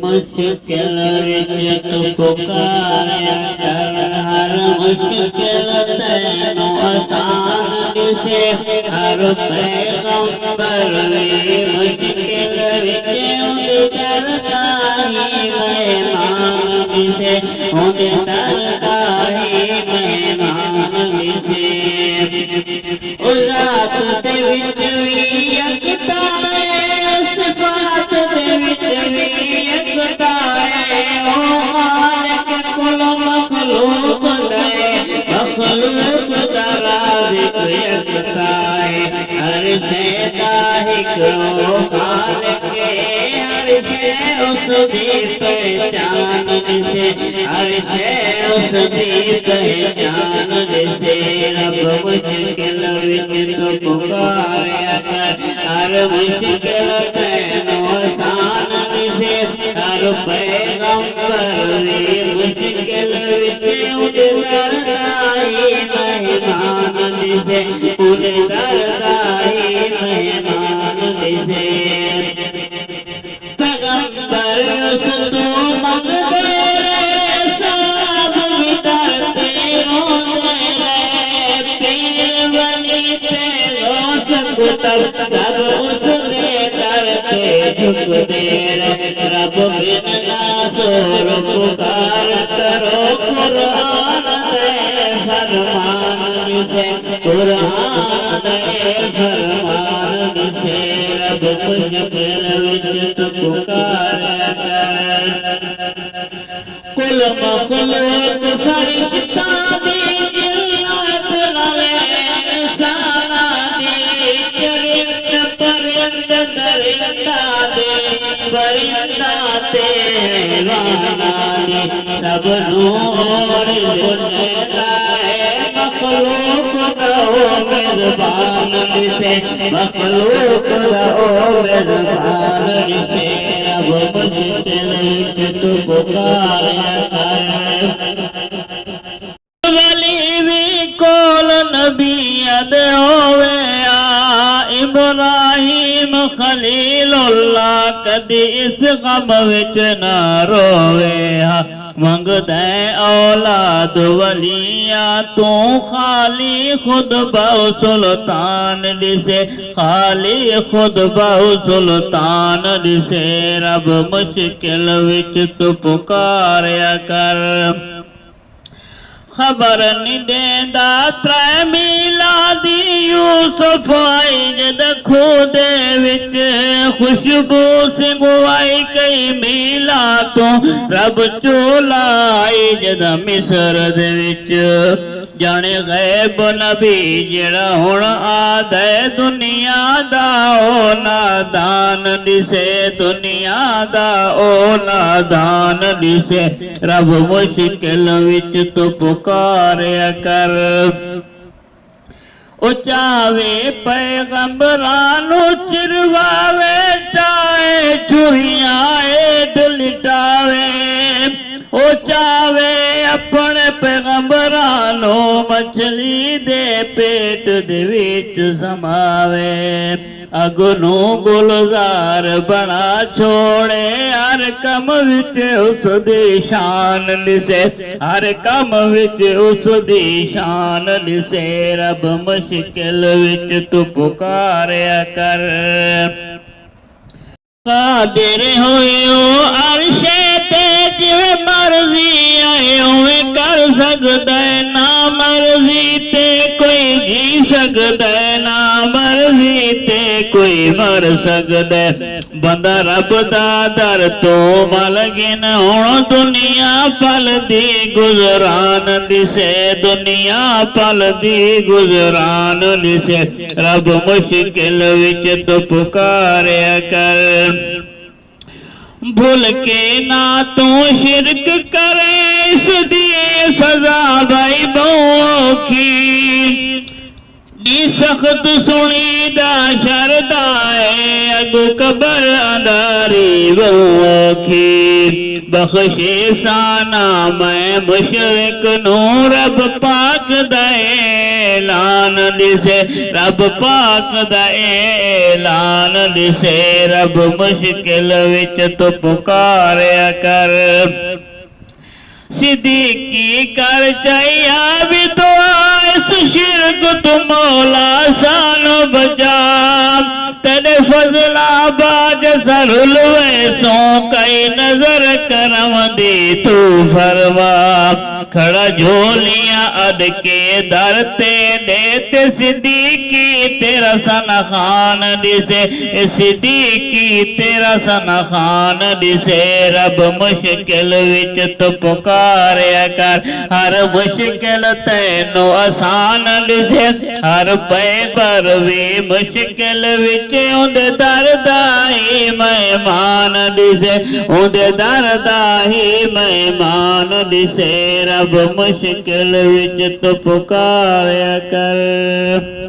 मुश्किल विच तू पुकारे कर हर मुश्किल तैनू आसान दिसे हर पैगंबर वी मुश्किल विच उंदे करदा ही मेहमान दिसे उंदे करदा ही मेहमान दिसे ओ रात दे which we यकता सिफात they which we यकता ओ मालिक कुल मखलूक दे मखलूक दा राज़िक यकता हर शै दा हिकड़ो खालिक हर शै उस दी पहचान दिसे हर शै उस दी पहचान दिसे रब मुश्किल विच तू पुकारिया कर हर मुश्किल तैनू आसान दिसे हर पैगंबर दी मुश्किल विच उदे करदा ही मेहमान दिसे उदे करदा ही मेहमान दिसे पैगंबर उस तू मंगदे सब विदरते रोंदे पीर वली ते रोश कुतब सब उसदे दर ते झुकदे रब बिन नासुर पुकार करो कुरान दे फरमान दिसे कुरान दे फरमान दिसे रब मुश्किल विच तू पुकारिया कर कुल मखलूक फरिश्ता दी जिन्नत रवे इंसाना दी चरित परिंद दरिंदा दे परिंदा ते राना दी सब नूर जिन्नता मखलूक कहो मेज़बान दिसे मखलूक कहो मेज़बान दिसे रब मुश्किल विच तू पुकारिया कर वली भी कोल नबियत होवे इब्राहिम खलीलुल्लाह कदी इस गम विच ना रोवे मंगदे औलाद वलिया तू खाली खुद बहु सुल्तान दिसे खाली खुद बहु सुल्तान दिसे रब मुश्किल विच तू पुकारिया कर खबर नहीं देंदा त्रै मिलादी यूसुफ आई जद खूदे विच खुशबू सिंगवाई कई मीला तो रब चोला आई जद मिस्र दे विच जाने गैब नबी जेड़ा हुण आदे दुनिया दा ओ नादान दिसे दुनिया दा ओ नादान दिसे रब मुश्किल विच तू पुकारिया कर ओ चावे पैगंबरानू चिरवावे चाहे चुरियां एड लिटावे ओ चावे अपने पैगंबरानू मछली दे पेट दे विच समावे अगनू गुलजार बना छोड़े हर कम विच उस दी शान दिसे हर कम विच उस दी शान दिसे रब मुश्किल विच तू पुकारिया कर कादिर होयो अरशे ते जिवे मर्जी आए उवें कर सकदा ना मर्जी ते कोई जी सकदा ना मर्जी ते कोई मर सकदा बंदा रब दा दर तो मल गिन हुण दुनिया पल दी गुजरान दिसे दुनिया पल दी गुजरान दिसे रब मुश्किल विच तू पुकारिया कर भूल के ना तू शिरक करे इस दिए सजा भाई बहुखी दी सख्त सुनी दा शरदा है अगू कबर अंधारी बहुखी ਬਖਸ਼ੇ ਸਾਨਾ ਮੈਂ ਮੁਸ਼ਰਿਕ ਨੂੰ ਰੱਬ ਪਾਕ ਦਾ ਐਲਾਨ ਦਿਸੇ ਰੱਬ ਪਾਕ ਦਾ ਐਲਾਨ ਦਿਸੇ ਰੱਬ ਮੁਸ਼ਕਿਲ ਵਿੱਚ ਤੂੰ ਪੁਕਾਰਿਆ ਕਰ सिद्दीकी कर चाहिया भी तो इस शिरक तू मौला सानो बचा तेरे फजला बाज सरुल वैसों कई नजर करम दी तू फरवा खड़ा झोलियां अद के दर ते देते सिद्दीकी तेरा सना खान दिसे सिद्दीकी तेरा सना खान दिसे रब मुश्किल विच तू पुकारिया कर हर मुश्किल तैनू आसान दिसे हर पैगर भी मुश्किल विच उंदे दर दा ही मेहमान दिसे उंदे दर दा ही मेहमान दिसे रब मुश्किल विच तू पुकारिया कर।